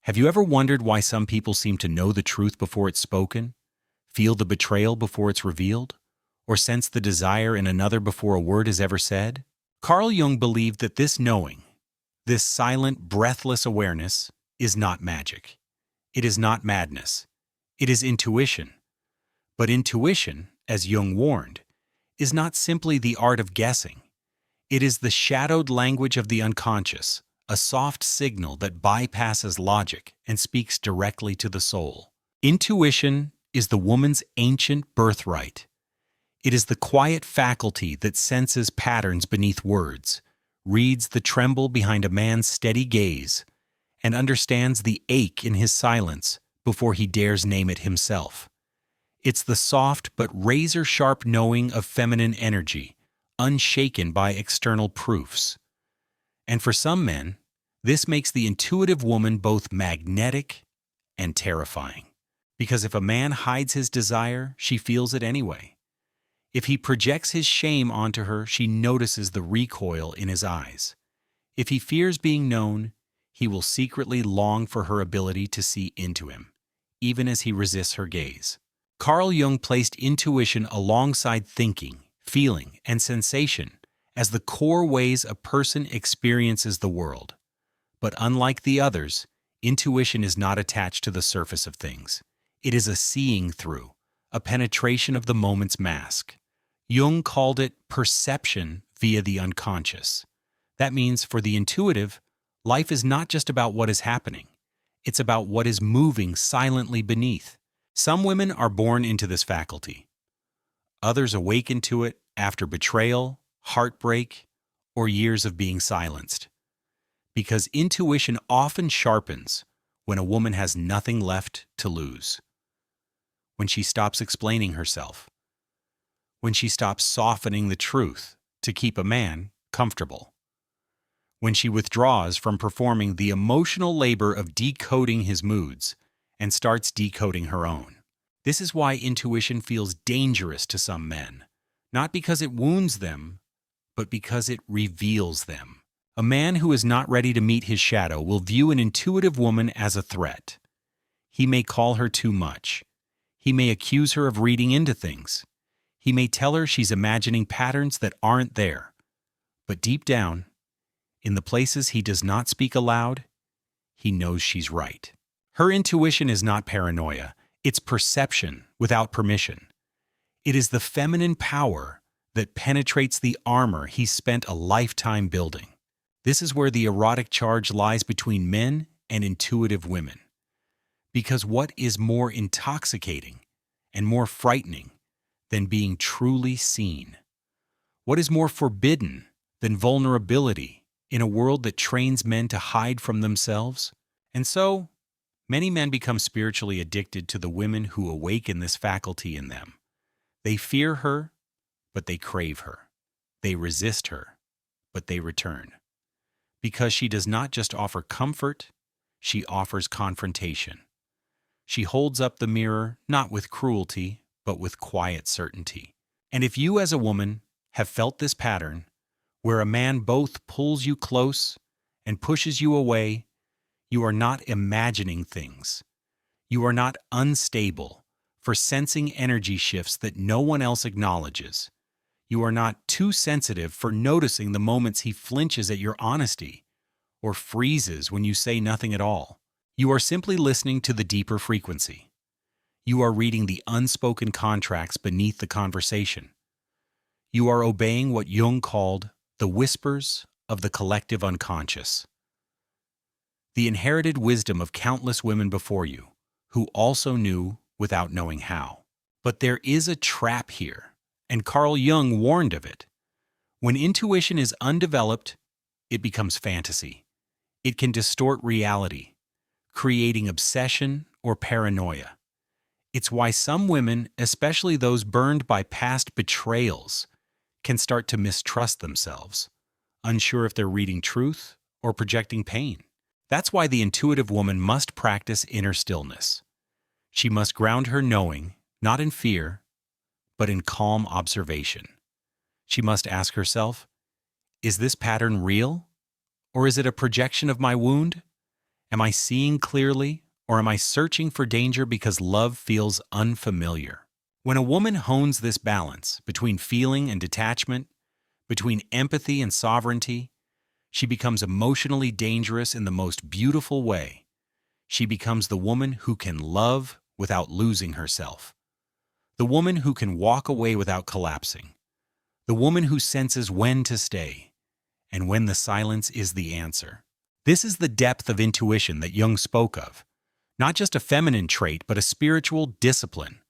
Have you ever wondered why some people seem to know the truth before it's spoken, feel the betrayal before it's revealed, or sense the desire in another before a word is ever said? Carl Jung believed that this knowing, this silent, breathless awareness, is not magic. It is not madness. It is intuition. But intuition, as Jung warned, is not simply the art of guessing. It is the shadowed language of the unconscious, a soft signal that bypasses logic and speaks directly to the soul. Intuition is the woman's ancient birthright. It is the quiet faculty that senses patterns beneath words, reads the tremble behind a man's steady gaze, and understands the ache in his silence before he dares name it himself. It's the soft but razor-sharp knowing of feminine energy, unshaken by external proofs. And for some men, this makes the intuitive woman both magnetic and terrifying. Because if a man hides his desire, she feels it anyway. If he projects his shame onto her, she notices the recoil in his eyes. If he fears being known, he will secretly long for her ability to see into him, even as he resists her gaze. Carl Jung placed intuition alongside thinking, feeling, and sensation as the core ways a person experiences the world. But unlike the others, intuition is not attached to the surface of things. It is a seeing through, a penetration of the moment's mask. Jung called it perception via the unconscious. That means for the intuitive, life is not just about what is happening. It's about what is moving silently beneath. Some women are born into this faculty. Others awaken to it after betrayal, heartbreak, or years of being silenced. Because intuition often sharpens when a woman has nothing left to lose. When she stops explaining herself. When she stops softening the truth to keep a man comfortable. When she withdraws from performing the emotional labor of decoding his moods and starts decoding her own. This is why intuition feels dangerous to some men, not because it wounds them, but because it reveals them. A man who is not ready to meet his shadow will view an intuitive woman as a threat. He may call her too much. He may accuse her of reading into things. He may tell her she's imagining patterns that aren't there. But deep down, in the places he does not speak aloud, he knows she's right. Her intuition is not paranoia. It's perception without permission. It is the feminine power that penetrates the armor he spent a lifetime building. This is where the erotic charge lies between men and intuitive women. Because what is more intoxicating and more frightening than being truly seen? What is more forbidden than vulnerability in a world that trains men to hide from themselves? And so, many men become spiritually addicted to the women who awaken this faculty in them. They fear her, but they crave her. They resist her, but they return. Because she does not just offer comfort, she offers confrontation. She holds up the mirror not with cruelty, but with quiet certainty. And if you as a woman have felt this pattern, where a man both pulls you close and pushes you away, you are not imagining things. You are not unstable for sensing energy shifts that no one else acknowledges. You are not too sensitive for noticing the moments he flinches at your honesty or freezes when you say nothing at all. You are simply listening to the deeper frequency. You are reading the unspoken contracts beneath the conversation. You are obeying what Jung called the whispers of the collective unconscious. The inherited wisdom of countless women before you, who also knew without knowing how. But there is a trap here, and Carl Jung warned of it. When intuition is undeveloped, it becomes fantasy. It can distort reality, creating obsession or paranoia. It's why some women, especially those burned by past betrayals, can start to mistrust themselves, unsure if they're reading truth or projecting pain. That's why the intuitive woman must practice inner stillness. She must ground her knowing, not in fear, but in calm observation. She must ask herself, is this pattern real? Or is it a projection of my wound? Am I seeing clearly, or am I searching for danger because love feels unfamiliar? When a woman hones this balance between feeling and detachment, between empathy and sovereignty, she becomes emotionally dangerous in the most beautiful way. She becomes the woman who can love without losing herself, the woman who can walk away without collapsing, the woman who senses when to stay and when the silence is the answer. This is the depth of intuition that Jung spoke of, not just a feminine trait, but a spiritual discipline,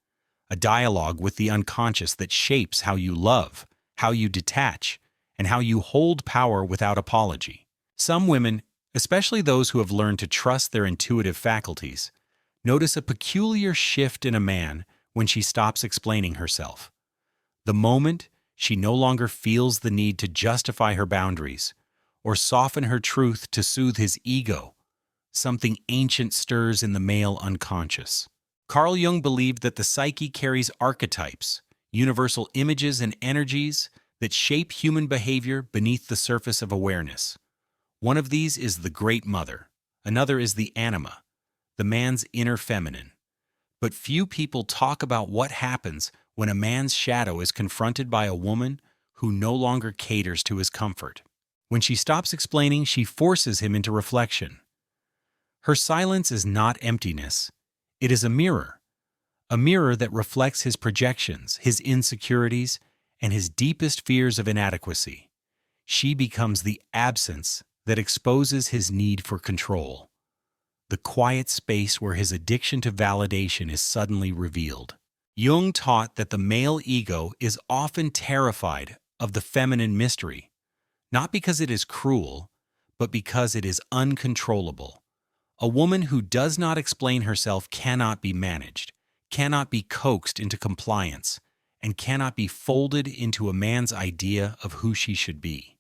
a dialogue with the unconscious that shapes how you love, how you detach, and how you hold power without apology. Some women, especially those who have learned to trust their intuitive faculties, notice a peculiar shift in a man when she stops explaining herself. The moment she no longer feels the need to justify her boundaries or soften her truth to soothe his ego, something ancient stirs in the male unconscious. Carl Jung believed that the psyche carries archetypes, universal images and energies that shape human behavior beneath the surface of awareness. One of these is the Great Mother. Another is the anima, the man's inner feminine. But few people talk about what happens when a man's shadow is confronted by a woman who no longer caters to his comfort. When she stops explaining, she forces him into reflection. Her silence is not emptiness. It is a mirror that reflects his projections, his insecurities, and his deepest fears of inadequacy. She becomes the absence that exposes his need for control, the quiet space where his addiction to validation is suddenly revealed. Jung taught that the male ego is often terrified of the feminine mystery, not because it is cruel, but because it is uncontrollable. A woman who does not explain herself cannot be managed, cannot be coaxed into compliance, and cannot be folded into a man's idea of who she should be.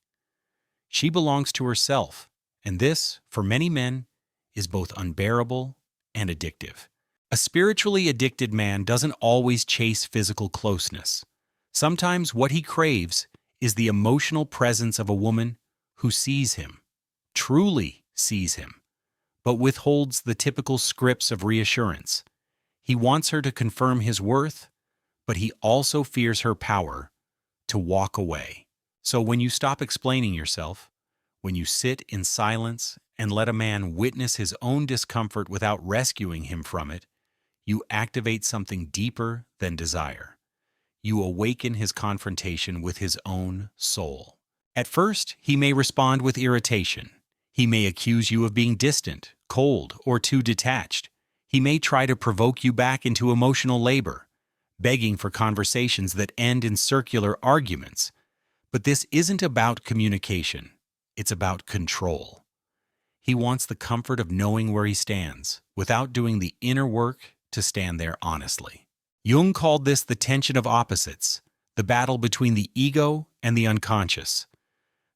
She belongs to herself, and this, for many men, is both unbearable and addictive. A spiritually addicted man doesn't always chase physical closeness. Sometimes what he craves is the emotional presence of a woman who sees him, truly sees him, but withholds the typical scripts of reassurance. He wants her to confirm his worth, but he also fears her power to walk away. So when you stop explaining yourself, when you sit in silence and let a man witness his own discomfort without rescuing him from it, you activate something deeper than desire. You awaken his confrontation with his own soul. At first, he may respond with irritation. He may accuse you of being distant, cold, or too detached. He may try to provoke you back into emotional labor, begging for conversations that end in circular arguments. But this isn't about communication. It's about control. He wants the comfort of knowing where he stands, without doing the inner work to stand there honestly. Jung called this the tension of opposites, the battle between the ego and the unconscious.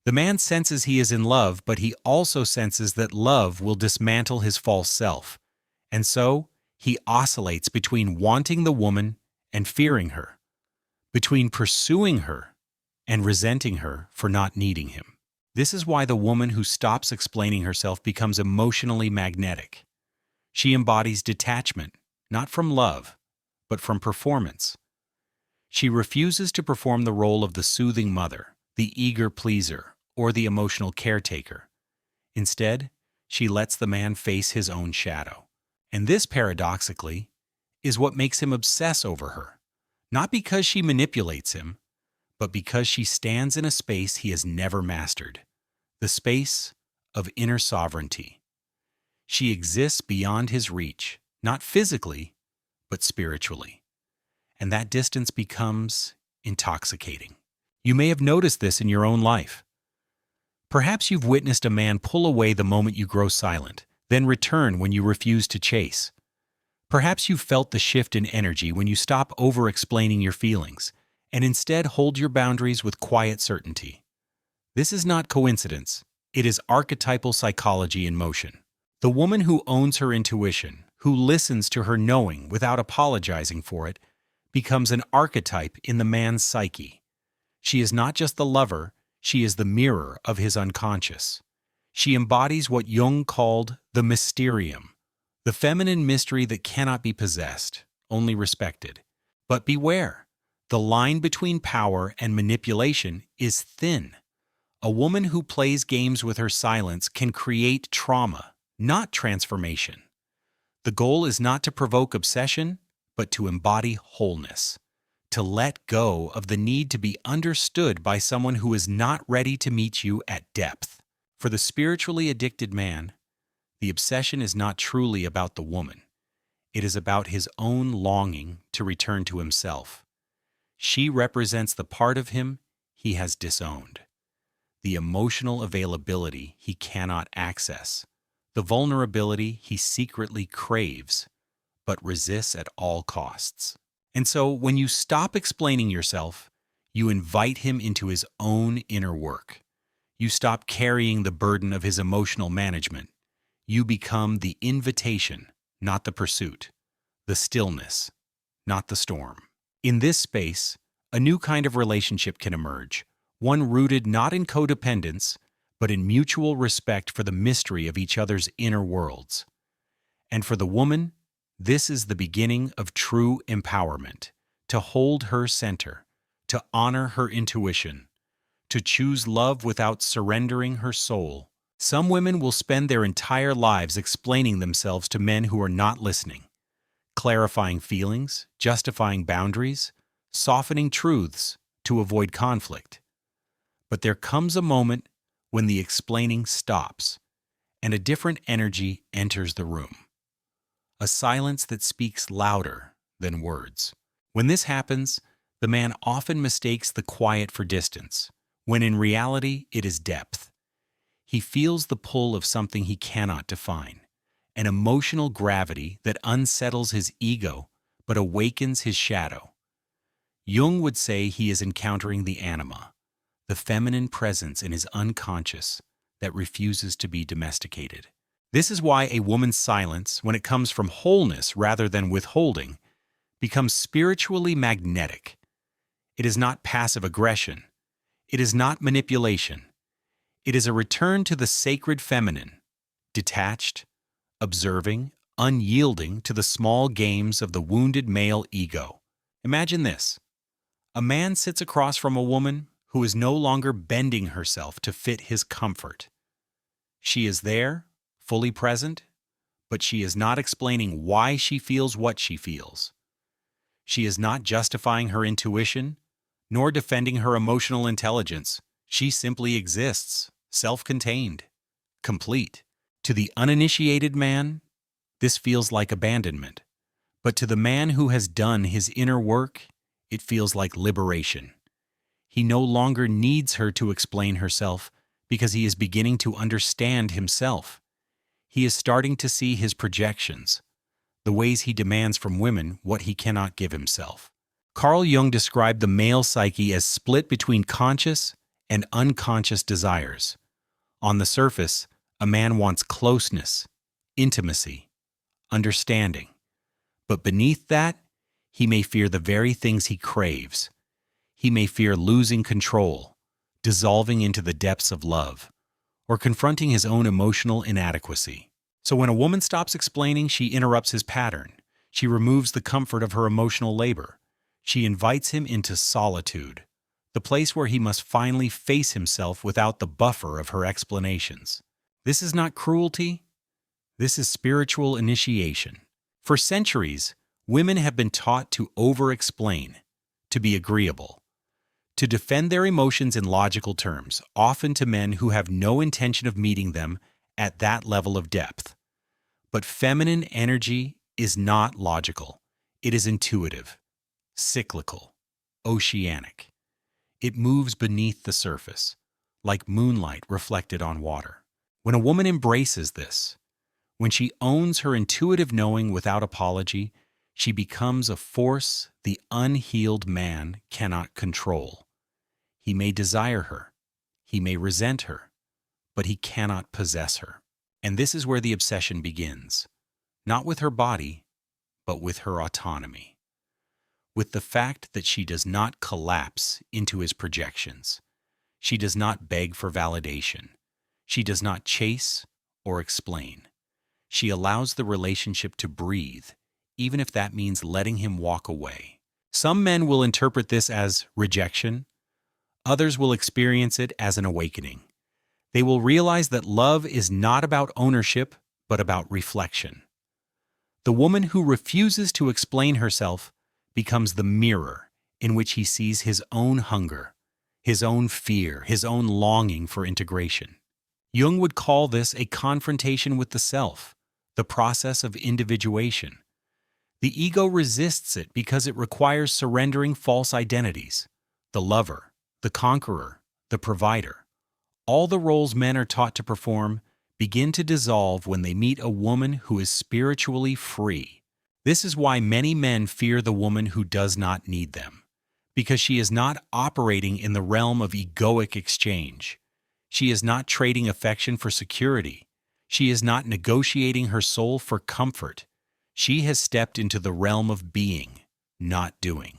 The man senses he is in love, but he also senses that love will dismantle his false self. And so, he oscillates between wanting the woman and fearing her, between pursuing her and resenting her for not needing him. This is why the woman who stops explaining herself becomes emotionally magnetic. She embodies detachment, not from love, but from performance. She refuses to perform the role of the soothing mother, the eager pleaser, or the emotional caretaker. Instead, she lets the man face his own shadow. And this, paradoxically, is what makes him obsess over her, not because she manipulates him, but because she stands in a space he has never mastered, the space of inner sovereignty. She exists beyond his reach, not physically, but spiritually. And that distance becomes intoxicating. You may have noticed this in your own life. Perhaps you've witnessed a man pull away the moment you grow silent, then return when you refuse to chase. Perhaps you've felt the shift in energy when you stop over-explaining your feelings and instead hold your boundaries with quiet certainty. This is not coincidence. It is archetypal psychology in motion. The woman who owns her intuition, who listens to her knowing without apologizing for it, becomes an archetype in the man's psyche. She is not just the lover, she is the mirror of his unconscious. She embodies what Jung called the mysterium, the feminine mystery that cannot be possessed, only respected. But beware, the line between power and manipulation is thin. A woman who plays games with her silence can create trauma, not transformation. The goal is not to provoke obsession, but to embody wholeness, to let go of the need to be understood by someone who is not ready to meet you at depth. For the spiritually addicted man, the obsession is not truly about the woman. It is about his own longing to return to himself. She represents the part of him he has disowned, the emotional availability he cannot access, the vulnerability he secretly craves, but resists at all costs. And so, when you stop explaining yourself, you invite him into his own inner work. You stop carrying the burden of his emotional management. You become the invitation, not the pursuit, the stillness, not the storm. In this space, a new kind of relationship can emerge, one rooted not in codependence, but in mutual respect for the mystery of each other's inner worlds. And for the woman, this is the beginning of true empowerment, to hold her center, to honor her intuition, to choose love without surrendering her soul. Some women will spend their entire lives explaining themselves to men who are not listening, clarifying feelings, justifying boundaries, softening truths to avoid conflict. But there comes a moment when the explaining stops, and a different energy enters the room. A silence that speaks louder than words. When this happens, the man often mistakes the quiet for distance, when in reality it is depth. He feels the pull of something he cannot define, an emotional gravity that unsettles his ego but awakens his shadow. Jung would say he is encountering the anima, the feminine presence in his unconscious that refuses to be domesticated. This is why a woman's silence, when it comes from wholeness rather than withholding, becomes spiritually magnetic. It is not passive aggression. It is not manipulation. It is a return to the sacred feminine, detached, observing, unyielding to the small games of the wounded male ego. Imagine this. A man sits across from a woman who is no longer bending herself to fit his comfort. She is there, fully present, but she is not explaining why she feels what she feels. She is not justifying her intuition, nor defending her emotional intelligence. She simply exists, self-contained, complete. To the uninitiated man, this feels like abandonment. But to the man who has done his inner work, it feels like liberation. He no longer needs her to explain herself because he is beginning to understand himself. He is starting to see his projections, the ways he demands from women what he cannot give himself. Carl Jung described the male psyche as split between conscious and unconscious desires. On the surface, a man wants closeness, intimacy, understanding. But beneath that, he may fear the very things he craves. He may fear losing control, dissolving into the depths of love, or confronting his own emotional inadequacy. So when a woman stops explaining, she interrupts his pattern. She removes the comfort of her emotional labor. She invites him into solitude, the place where he must finally face himself without the buffer of her explanations. This is not cruelty. This is spiritual initiation. For centuries, women have been taught to over-explain, to be agreeable, to defend their emotions in logical terms, often to men who have no intention of meeting them at that level of depth. But feminine energy is not logical. It is intuitive, cyclical, oceanic. It moves beneath the surface, like moonlight reflected on water. When a woman embraces this, when she owns her intuitive knowing without apology, she becomes a force the unhealed man cannot control. He may desire her, he may resent her, but he cannot possess her. And this is where the obsession begins, not with her body, but with her autonomy, with the fact that she does not collapse into his projections. She does not beg for validation. She does not chase or explain. She allows the relationship to breathe, even if that means letting him walk away. Some men will interpret this as rejection. Others will experience it as an awakening. They will realize that love is not about ownership, but about reflection. The woman who refuses to explain herself becomes the mirror in which he sees his own hunger, his own fear, his own longing for integration. Jung would call this a confrontation with the self, the process of individuation. The ego resists it because it requires surrendering false identities: the lover, the conqueror, the provider. All the roles men are taught to perform begin to dissolve when they meet a woman who is spiritually free. This is why many men fear the woman who does not need them, because she is not operating in the realm of egoic exchange. She is not trading affection for security. She is not negotiating her soul for comfort. She has stepped into the realm of being, not doing.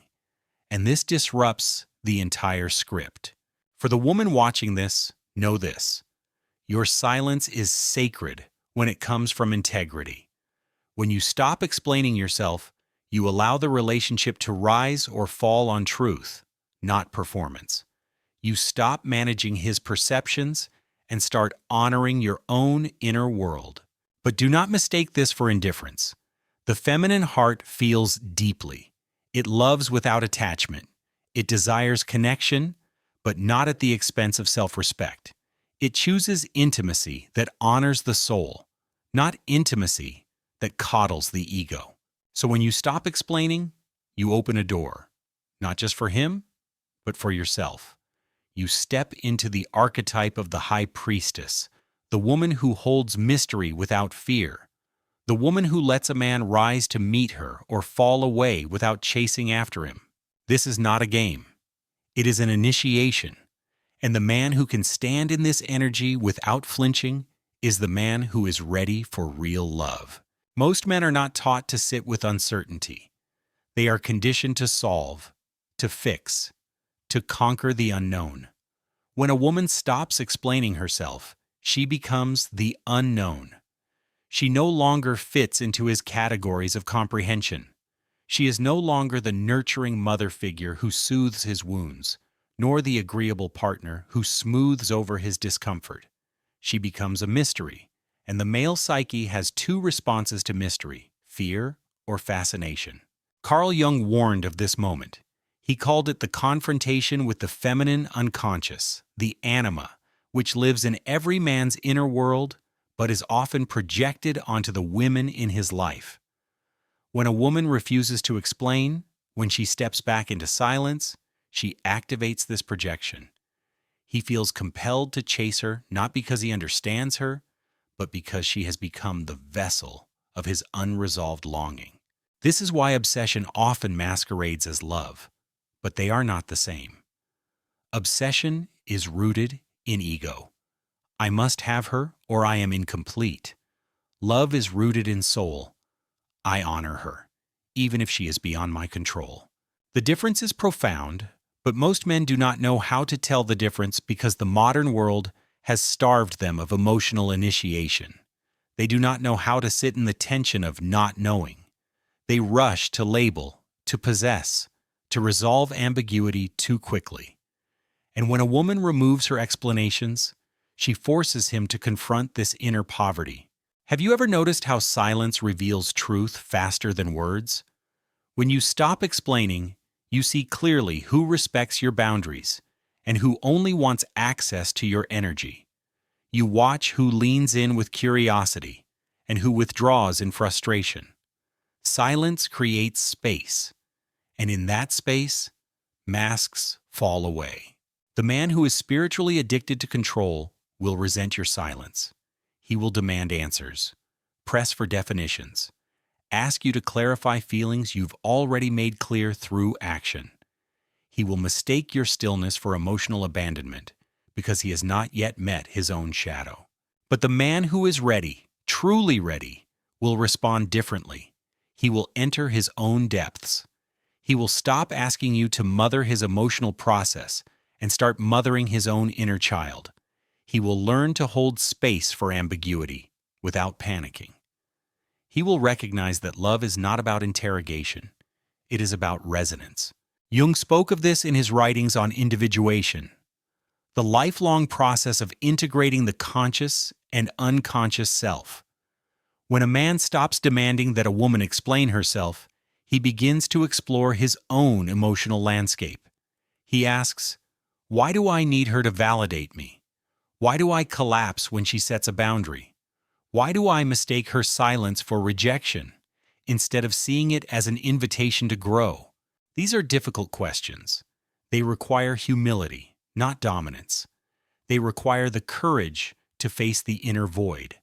And this disrupts the entire script. For the woman watching this, know this: your silence is sacred when it comes from integrity. When you stop explaining yourself, you allow the relationship to rise or fall on truth, not performance. You stop managing his perceptions and start honoring your own inner world. But do not mistake this for indifference. The feminine heart feels deeply. It loves without attachment. It desires connection, but not at the expense of self-respect. It chooses intimacy that honors the soul, not intimacy that coddles the ego. So when you stop explaining, you open a door, not just for him, but for yourself. You step into the archetype of the high priestess, the woman who holds mystery without fear, the woman who lets a man rise to meet her or fall away without chasing after him. This is not a game. It is an initiation. And the man who can stand in this energy without flinching is the man who is ready for real love. Most men are not taught to sit with uncertainty. They are conditioned to solve, to fix, to conquer the unknown. When a woman stops explaining herself, she becomes the unknown. She no longer fits into his categories of comprehension. She is no longer the nurturing mother figure who soothes his wounds, nor the agreeable partner who smooths over his discomfort. She becomes a mystery, and the male psyche has two responses to mystery: fear or fascination. Carl Jung warned of this moment. He called it the confrontation with the feminine unconscious, the anima, which lives in every man's inner world but is often projected onto the women in his life. When a woman refuses to explain, when she steps back into silence, she activates this projection. He feels compelled to chase her not because he understands her, but because she has become the vessel of his unresolved longing. This is why obsession often masquerades as love, but they are not the same. Obsession is rooted in ego. I must have her or I am incomplete. Love is rooted in soul. I honor her, even if she is beyond my control. The difference is profound, but most men do not know how to tell the difference because the modern world has starved them of emotional initiation. They do not know how to sit in the tension of not knowing. They rush to label, to possess, to resolve ambiguity too quickly. And when a woman removes her explanations, she forces him to confront this inner poverty. Have you ever noticed how silence reveals truth faster than words? When you stop explaining, you see clearly who respects your boundaries and who only wants access to your energy. You watch who leans in with curiosity and who withdraws in frustration. Silence creates space, and in that space, masks fall away. The man who is spiritually addicted to control will resent your silence. He will demand answers, press for definitions, ask you to clarify feelings you've already made clear through action. He will mistake your stillness for emotional abandonment because he has not yet met his own shadow. But the man who is ready, truly ready, will respond differently. He will enter his own depths. He will stop asking you to mother his emotional process and start mothering his own inner child. He will learn to hold space for ambiguity without panicking. He will recognize that love is not about interrogation. It is about resonance. Jung spoke of this in his writings on individuation, the lifelong process of integrating the conscious and unconscious self. When a man stops demanding that a woman explain herself, he begins to explore his own emotional landscape. He asks, "Why do I need her to validate me? Why do I collapse when she sets a boundary? Why do I mistake her silence for rejection, instead of seeing it as an invitation to grow?" These are difficult questions. They require humility, not dominance. They require the courage to face the inner void,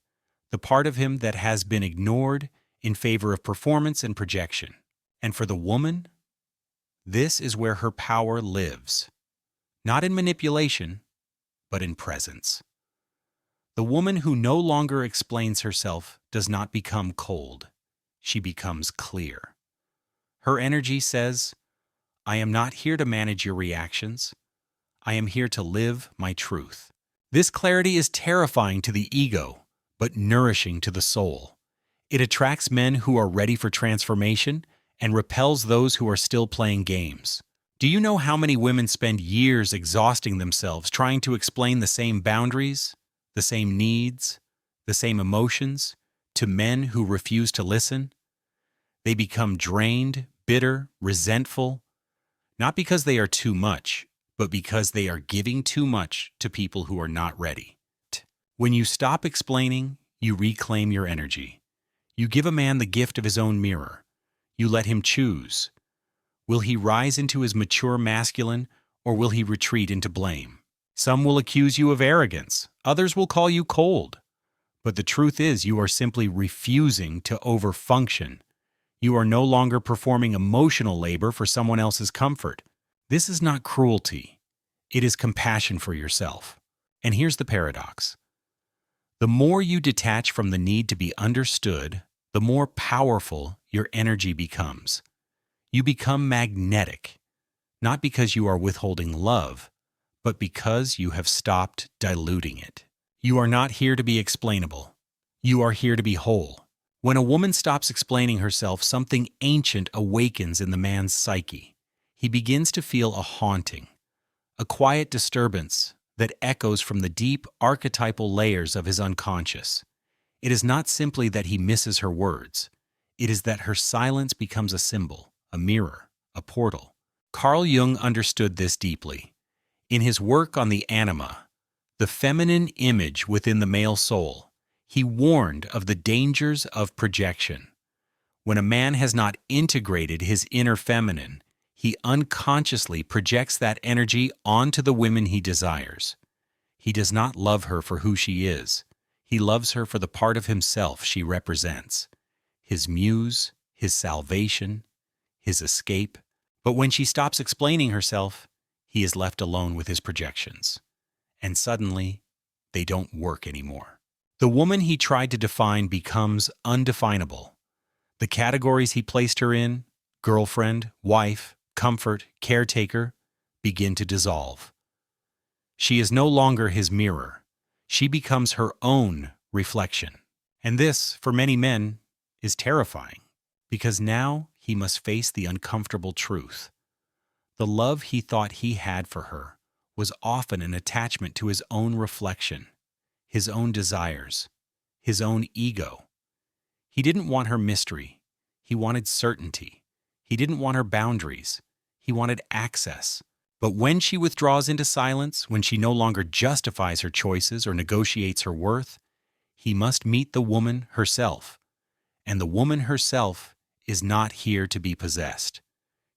the part of him that has been ignored in favor of performance and projection. And for the woman, this is where her power lives, not in manipulation, but in presence. The woman who no longer explains herself does not become cold. She becomes clear. Her energy says, "I am not here to manage your reactions. I am here to live my truth." This clarity is terrifying to the ego, but nourishing to the soul. It attracts men who are ready for transformation and repels those who are still playing games. Do you know how many women spend years exhausting themselves trying to explain the same boundaries, the same needs, the same emotions to men who refuse to listen? They become drained, bitter, resentful, not because they are too much, but because they are giving too much to people who are not ready. When you stop explaining, you reclaim your energy. You give a man the gift of his own mirror. You let him choose. Will he rise into his mature masculine, or will he retreat into blame? Some will accuse you of arrogance. Others will call you cold. But the truth is, you are simply refusing to overfunction. You are no longer performing emotional labor for someone else's comfort. This is not cruelty. It is compassion for yourself. And here's the paradox. The more you detach from the need to be understood, the more powerful your energy becomes. You become magnetic, not because you are withholding love, but because you have stopped diluting it. You are not here to be explainable. You are here to be whole. When a woman stops explaining herself, something ancient awakens in the man's psyche. He begins to feel a haunting, a quiet disturbance that echoes from the deep archetypal layers of his unconscious. It is not simply that he misses her words. It is that her silence becomes a symbol, a mirror, a portal. Carl Jung understood this deeply. In his work on the anima, the feminine image within the male soul, he warned of the dangers of projection. When a man has not integrated his inner feminine, he unconsciously projects that energy onto the women he desires. He does not love her for who she is. He loves her for the part of himself she represents. His muse, his salvation, his escape. But when she stops explaining herself, he is left alone with his projections. And suddenly, they don't work anymore. The woman he tried to define becomes undefinable. The categories he placed her in, girlfriend, wife, comfort, caretaker, begin to dissolve. She is no longer his mirror. She becomes her own reflection. And this, for many men, is terrifying, because now he must face the uncomfortable truth. The love he thought he had for her was often an attachment to his own reflection, his own desires, his own ego. He didn't want her mystery. He wanted certainty. He didn't want her boundaries. He wanted access. But when she withdraws into silence, when she no longer justifies her choices or negotiates her worth, he must meet the woman herself. And the woman herself is not here to be possessed.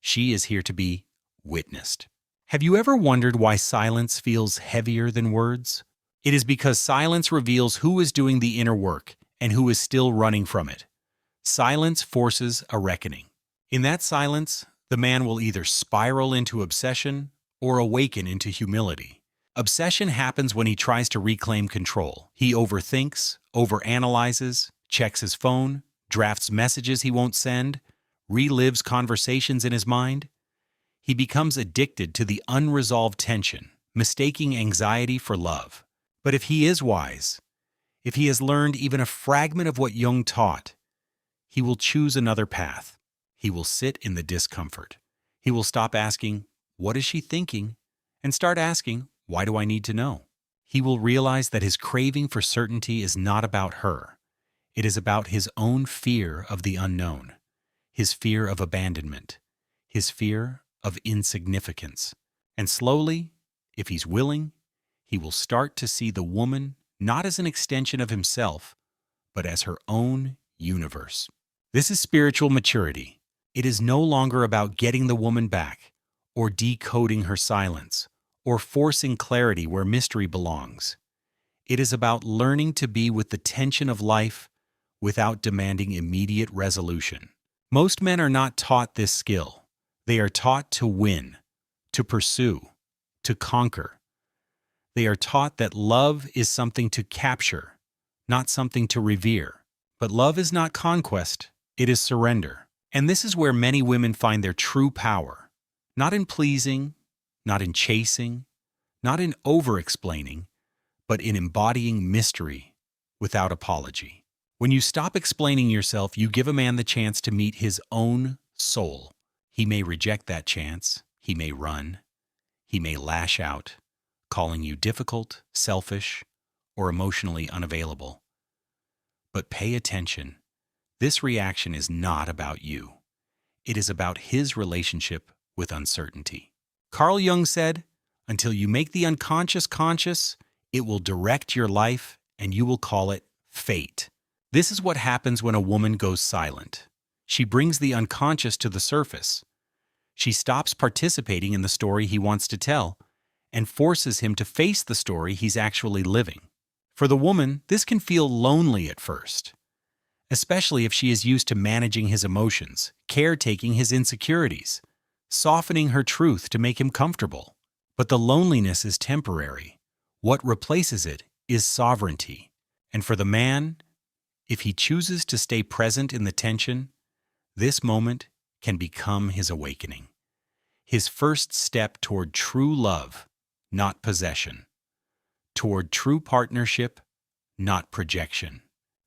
She is here to be witnessed. Have you ever wondered why silence feels heavier than words? It is because silence reveals who is doing the inner work and who is still running from it. Silence forces a reckoning. In that silence, the man will either spiral into obsession or awaken into humility. Obsession happens when he tries to reclaim control. He overthinks, overanalyzes, checks his phone, drafts messages he won't send, relives conversations in his mind. He becomes addicted to the unresolved tension, mistaking anxiety for love. But if he is wise, if he has learned even a fragment of what Jung taught, he will choose another path. He will sit in the discomfort. He will stop asking, "What is she thinking?" and start asking, "Why do I need to know?" He will realize that his craving for certainty is not about her. It is about his own fear of the unknown, his fear of abandonment, his fear of insignificance. And slowly, if he's willing, he will start to see the woman not as an extension of himself, but as her own universe. This is spiritual maturity. It is no longer about getting the woman back, or decoding her silence, or forcing clarity where mystery belongs. It is about learning to be with the tension of life without demanding immediate resolution. Most men are not taught this skill. They are taught to win, to pursue, to conquer. They are taught that love is something to capture, not something to revere. But love is not conquest, it is surrender. And this is where many women find their true power. Not in pleasing, not in chasing, not in over-explaining, but in embodying mystery without apology. When you stop explaining yourself, you give a man the chance to meet his own soul. He may reject that chance, he may run, he may lash out, calling you difficult, selfish, or emotionally unavailable. But pay attention. This reaction is not about you. It is about his relationship with uncertainty. Carl Jung said, "Until you make the unconscious conscious, it will direct your life and you will call it fate." This is what happens when a woman goes silent. She brings the unconscious to the surface. She stops participating in the story he wants to tell and forces him to face the story he's actually living. For the woman, this can feel lonely at first, especially if she is used to managing his emotions, caretaking his insecurities, softening her truth to make him comfortable. But the loneliness is temporary. What replaces it is sovereignty. And for the man, if he chooses to stay present in the tension, this moment can become his awakening. His first step toward true love, not possession. Toward true partnership, not projection.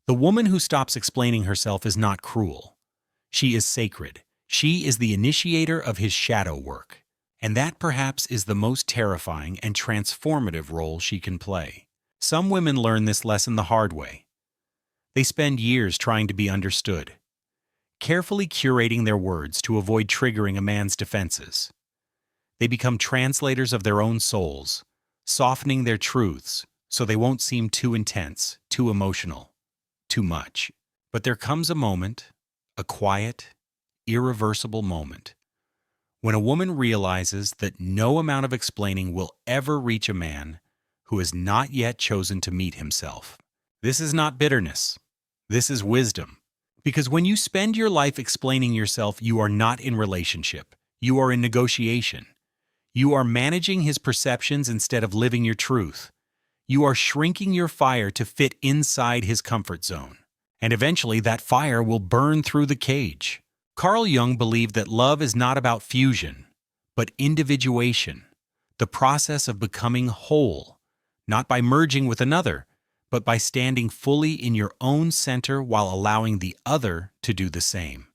The woman who stops explaining herself is not cruel. She is sacred. She is the initiator of his shadow work. And that perhaps is the most terrifying and transformative role she can play. Some women learn this lesson the hard way. They spend years trying to be understood, carefully curating their words to avoid triggering a man's defenses. They become translators of their own souls, softening their truths so they won't seem too intense, too emotional, too much. But there comes a moment, a quiet, irreversible moment, when a woman realizes that no amount of explaining will ever reach a man who has not yet chosen to meet himself. This is not bitterness. This is wisdom. Because when you spend your life explaining yourself, you are not in relationship. You are in negotiation. You are managing his perceptions instead of living your truth. You are shrinking your fire to fit inside his comfort zone. And eventually that fire will burn through the cage. Carl Jung believed that love is not about fusion, but individuation, the process of becoming whole, not by merging with another, but by standing fully in your own center while allowing the other to do the same.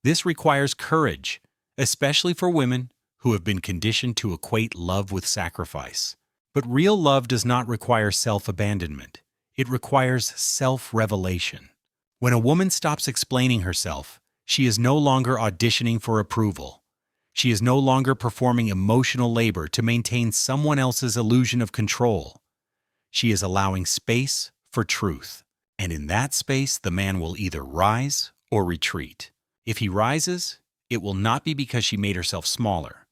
This requires courage, especially for women who have been conditioned to equate love with sacrifice. But real love does not require self-abandonment. It requires self-revelation. When a woman stops explaining herself, she is no longer auditioning for approval. She is no longer performing emotional labor to maintain someone else's illusion of control. She is allowing space for truth. And in that space, the man will either rise or retreat. If he rises, it will not be because she made herself smaller.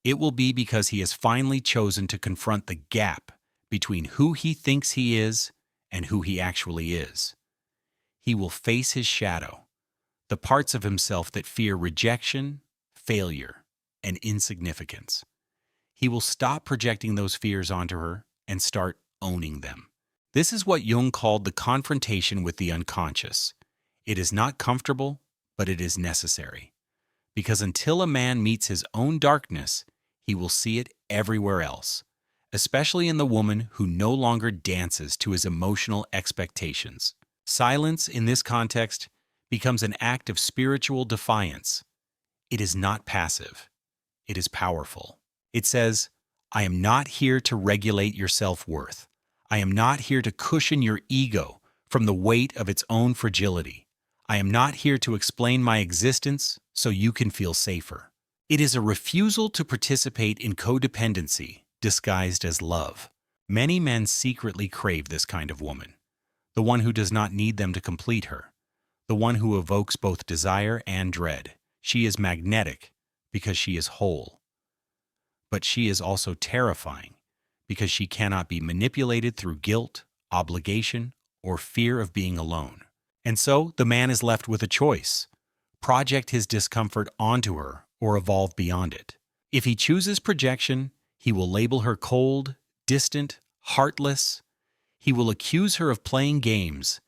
It will be because he has finally chosen to confront the gap between who he thinks he is and who he actually is. He will face his shadow, the parts of himself that fear rejection, failure, and insignificance. He will stop projecting those fears onto her and start owning them. This is what Jung called the confrontation with the unconscious. It is not comfortable, but it is necessary. Because until a man meets his own darkness, he will see it everywhere else, especially in the woman who no longer dances to his emotional expectations. Silence, in this context, becomes an act of spiritual defiance. It is not passive. It is powerful. It says, I am not here to regulate your self-worth. I am not here to cushion your ego from the weight of its own fragility. I am not here to explain my existence so you can feel safer. It is a refusal to participate in codependency disguised as love. Many men secretly crave this kind of woman, the one who does not need them to complete her, the one who evokes both desire and dread. She is magnetic because she is whole, but she is also terrifying because she cannot be manipulated through guilt, obligation, or fear of being alone. And so the man is left with a choice: project his discomfort onto her or evolve beyond it. If he chooses projection, he will label her cold, distant, heartless. He will accuse her of playing games.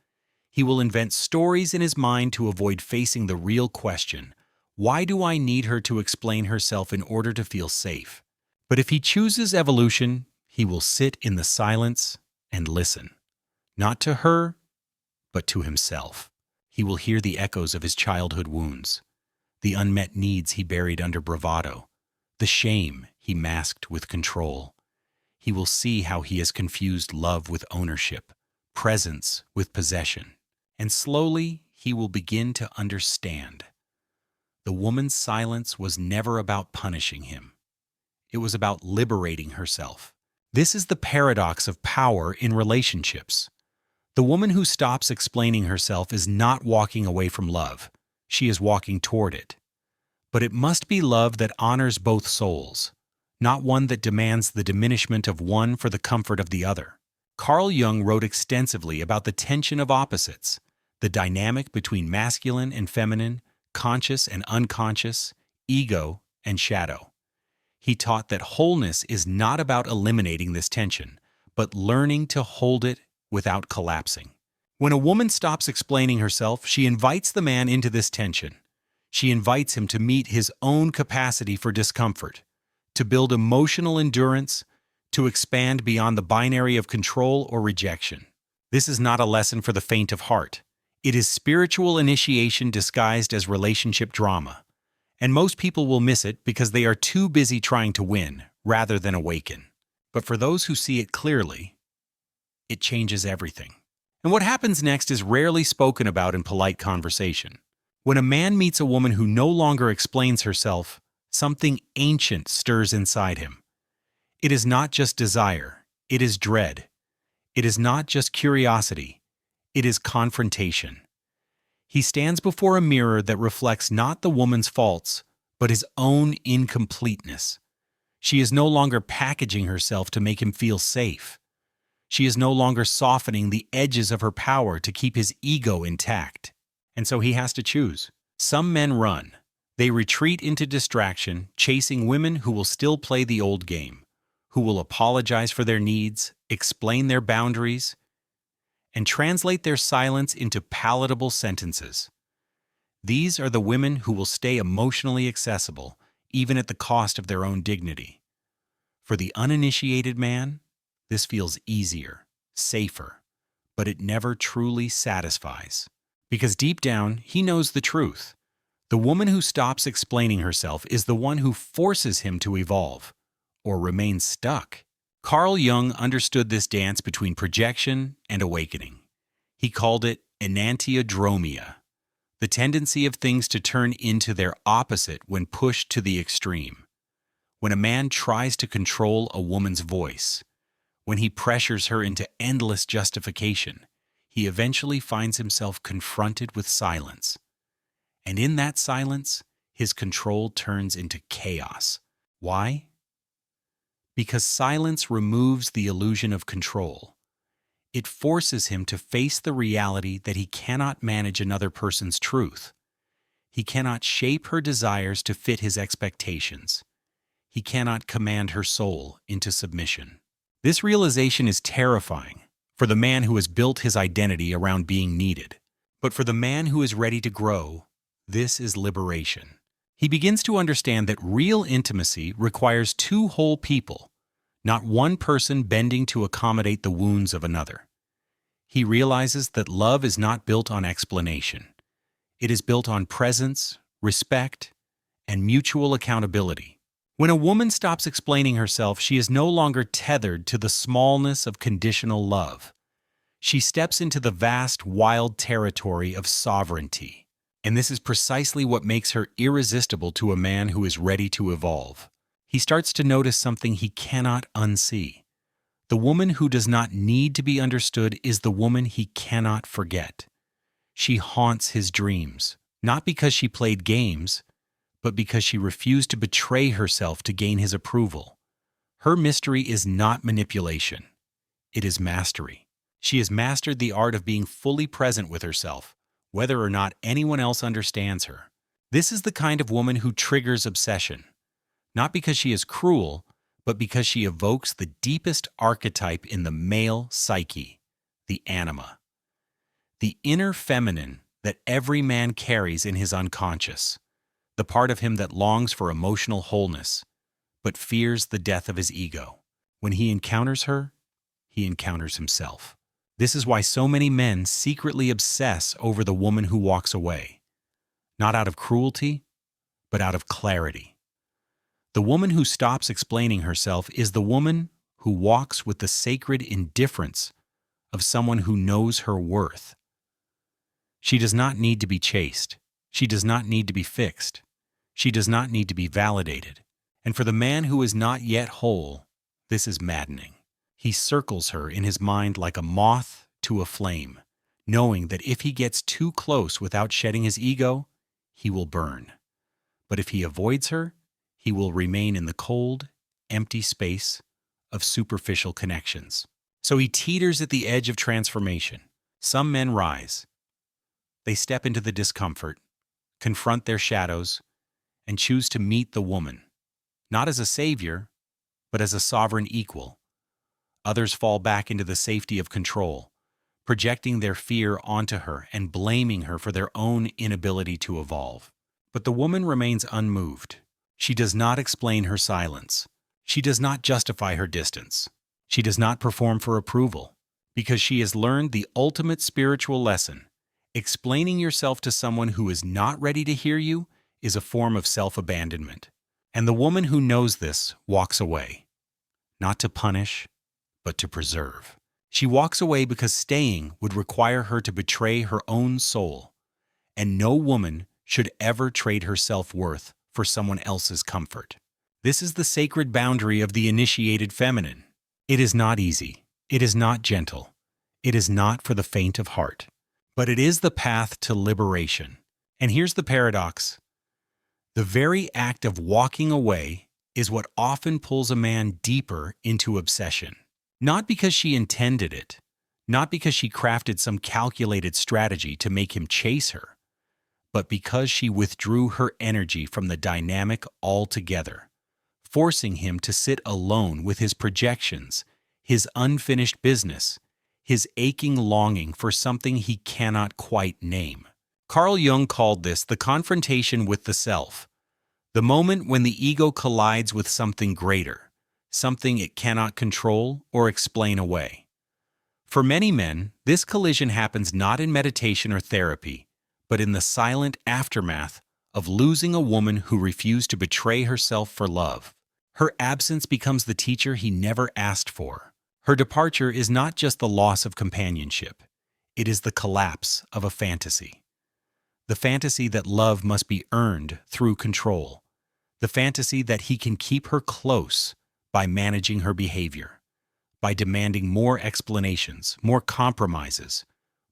He will invent stories in his mind to avoid facing the real question: why do I need her to explain herself in order to feel safe? But if he chooses evolution, he will sit in the silence and listen, not to her, but to himself. He will hear the echoes of his childhood wounds, the unmet needs he buried under bravado, the shame he masked with control. He will see how he has confused love with ownership, presence with possession, and slowly he will begin to understand. The woman's silence was never about punishing him. It was about liberating herself. This is the paradox of power in relationships. The woman who stops explaining herself is not walking away from love. She is walking toward it. But it must be love that honors both souls, not one that demands the diminishment of one for the comfort of the other. Carl Jung wrote extensively about the tension of opposites, the dynamic between masculine and feminine, conscious and unconscious, ego and shadow. He taught that wholeness is not about eliminating this tension, but learning to hold it without collapsing. When a woman stops explaining herself, she invites the man into this tension. She invites him to meet his own capacity for discomfort, to build emotional endurance, to expand beyond the binary of control or rejection. This is not a lesson for the faint of heart. It is spiritual initiation disguised as relationship drama. And most people will miss it because they are too busy trying to win rather than awaken. But for those who see it clearly, it changes everything. And what happens next is rarely spoken about in polite conversation. When a man meets a woman who no longer explains herself, something ancient stirs inside him. It is not just desire, it is dread. It is not just curiosity, it is confrontation. He stands before a mirror that reflects not the woman's faults, but his own incompleteness. She is no longer packaging herself to make him feel safe. She is no longer softening the edges of her power to keep his ego intact. And so he has to choose. Some men run. They retreat into distraction, chasing women who will still play the old game, who will apologize for their needs, explain their boundaries, and translate their silence into palatable sentences. These are the women who will stay emotionally accessible, even at the cost of their own dignity. For the uninitiated man, this feels easier, safer, but it never truly satisfies. Because deep down, he knows the truth. The woman who stops explaining herself is the one who forces him to evolve, or remain stuck. Carl Jung understood this dance between projection and awakening. He called it enantiodromia, the tendency of things to turn into their opposite when pushed to the extreme. When a man tries to control a woman's voice, when he pressures her into endless justification, he eventually finds himself confronted with silence. And in that silence, his control turns into chaos. Why? Because silence removes the illusion of control. It forces him to face the reality that he cannot manage another person's truth. He cannot shape her desires to fit his expectations. He cannot command her soul into submission. This realization is terrifying for the man who has built his identity around being needed. But for the man who is ready to grow, this is liberation. He begins to understand that real intimacy requires two whole people, not one person bending to accommodate the wounds of another. He realizes that love is not built on explanation. It is built on presence, respect, and mutual accountability. When a woman stops explaining herself, she is no longer tethered to the smallness of conditional love. She steps into the vast, wild territory of sovereignty. And this is precisely what makes her irresistible to a man who is ready to evolve. He starts to notice something he cannot unsee. The woman who does not need to be understood is the woman he cannot forget. She haunts his dreams, not because she played games, but because she refused to betray herself to gain his approval. Her mystery is not manipulation. It is mastery. She has mastered the art of being fully present with herself, whether or not anyone else understands her. This is the kind of woman who triggers obsession, not because she is cruel, but because she evokes the deepest archetype in the male psyche, the anima, the inner feminine that every man carries in his unconscious, the part of him that longs for emotional wholeness, but fears the death of his ego. When he encounters her, he encounters himself. This is why so many men secretly obsess over the woman who walks away, not out of cruelty, but out of clarity. The woman who stops explaining herself is the woman who walks with the sacred indifference of someone who knows her worth. She does not need to be chased. She does not need to be fixed. She does not need to be validated. And for the man who is not yet whole, this is maddening. He circles her in his mind like a moth to a flame, knowing that if he gets too close without shedding his ego, he will burn. But if he avoids her, he will remain in the cold, empty space of superficial connections. So he teeters at the edge of transformation. Some men rise. They step into the discomfort, confront their shadows, and choose to meet the woman, not as a savior, but as a sovereign equal. Others fall back into the safety of control, projecting their fear onto her and blaming her for their own inability to evolve. But the woman remains unmoved. She does not explain her silence. She does not justify her distance. She does not perform for approval, because she has learned the ultimate spiritual lesson. Explaining yourself to someone who is not ready to hear you is a form of self-abandonment. And the woman who knows this walks away, not to punish, but to preserve. She walks away because staying would require her to betray her own soul, and no woman should ever trade her self-worth for someone else's comfort. This is the sacred boundary of the initiated feminine. It is not easy. It is not gentle. It is not for the faint of heart. But it is the path to liberation. And here's the paradox. The very act of walking away is what often pulls a man deeper into obsession. Not because she intended it, not because she crafted some calculated strategy to make him chase her, but because she withdrew her energy from the dynamic altogether, forcing him to sit alone with his projections, his unfinished business, his aching longing for something he cannot quite name. Carl Jung called this the confrontation with the self, the moment when the ego collides with something greater, something it cannot control or explain away. For many men, this collision happens not in meditation or therapy, but in the silent aftermath of losing a woman who refused to betray herself for love. Her absence becomes the teacher he never asked for. Her departure is not just the loss of companionship. It is the collapse of a fantasy. The fantasy that love must be earned through control. The fantasy that he can keep her close by managing her behavior, by demanding more explanations, more compromises,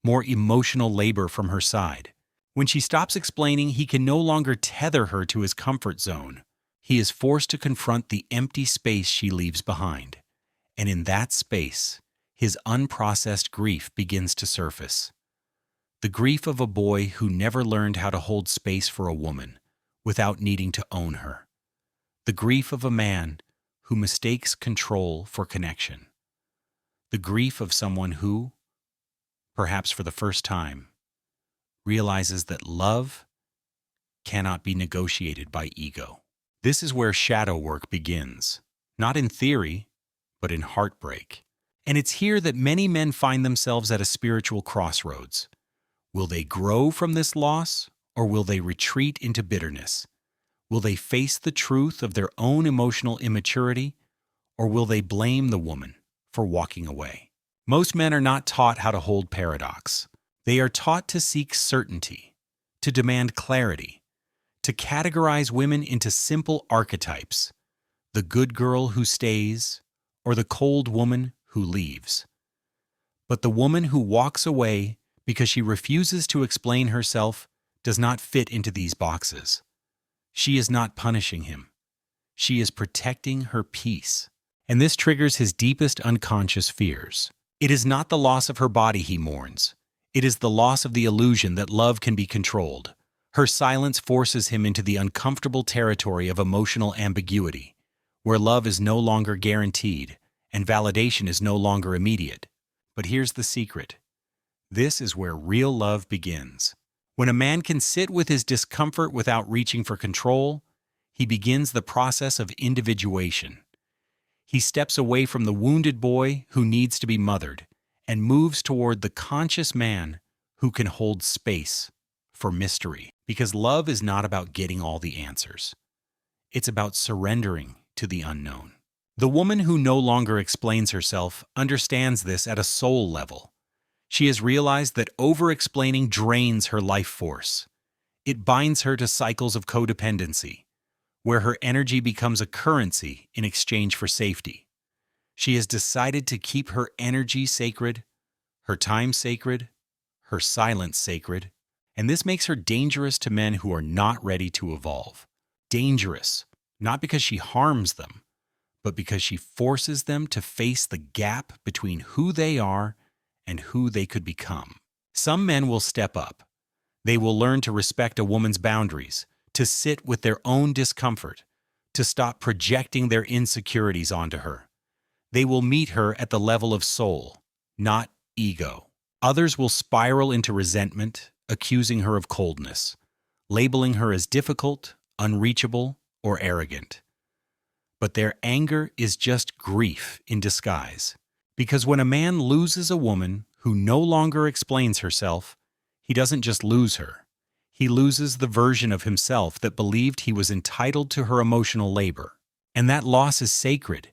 more emotional labor from her side. When she stops explaining, he can no longer tether her to his comfort zone. He is forced to confront the empty space she leaves behind. And in that space, his unprocessed grief begins to surface. The grief of a boy who never learned how to hold space for a woman without needing to own her. The grief of a man who mistakes control for connection. The grief of someone who, perhaps for the first time, realizes that love cannot be negotiated by ego. This is where shadow work begins, not in theory, but in heartbreak. And it's here that many men find themselves at a spiritual crossroads. Will they grow from this loss, or will they retreat into bitterness? Will they face the truth of their own emotional immaturity, or will they blame the woman for walking away? Most men are not taught how to hold paradox. They are taught to seek certainty, to demand clarity, to categorize women into simple archetypes, the good girl who stays, or the cold woman who leaves. But the woman who walks away because she refuses to explain herself does not fit into these boxes. She is not punishing him. She is protecting her peace. And this triggers his deepest unconscious fears. It is not the loss of her body he mourns. It is the loss of the illusion that love can be controlled. Her silence forces him into the uncomfortable territory of emotional ambiguity, where love is no longer guaranteed and validation is no longer immediate. But here's the secret. This is where real love begins. When a man can sit with his discomfort without reaching for control, he begins the process of individuation. He steps away from the wounded boy who needs to be mothered and moves toward the conscious man who can hold space for mystery. Because love is not about getting all the answers. It's about surrendering to the unknown. The woman who no longer explains herself understands this at a soul level. She has realized that over-explaining drains her life force. It binds her to cycles of codependency, where her energy becomes a currency in exchange for safety. She has decided to keep her energy sacred, her time sacred, her silence sacred, and this makes her dangerous to men who are not ready to evolve. Dangerous, not because she harms them, but because she forces them to face the gap between who they are and who they could become. Some men will step up. They will learn to respect a woman's boundaries, to sit with their own discomfort, to stop projecting their insecurities onto her. They will meet her at the level of soul, not ego. Others will spiral into resentment, accusing her of coldness, labeling her as difficult, unreachable, or arrogant. But their anger is just grief in disguise. Because when a man loses a woman who no longer explains herself, he doesn't just lose her. He loses the version of himself that believed he was entitled to her emotional labor. And that loss is sacred.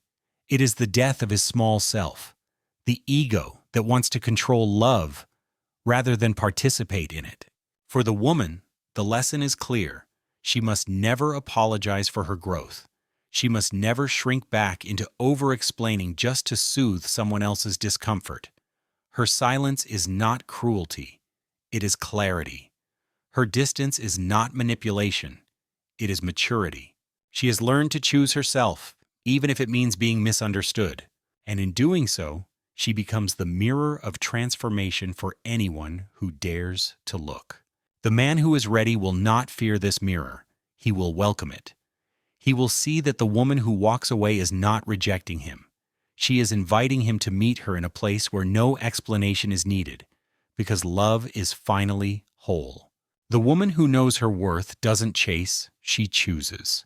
It is the death of his small self, the ego that wants to control love rather than participate in it. For the woman, the lesson is clear. She must never apologize for her growth. She must never shrink back into over-explaining just to soothe someone else's discomfort. Her silence is not cruelty. It is clarity. Her distance is not manipulation. It is maturity. She has learned to choose herself, even if it means being misunderstood. And in doing so, she becomes the mirror of transformation for anyone who dares to look. The man who is ready will not fear this mirror. He will welcome it. He will see that the woman who walks away is not rejecting him. She is inviting him to meet her in a place where no explanation is needed, because love is finally whole. The woman who knows her worth doesn't chase, she chooses.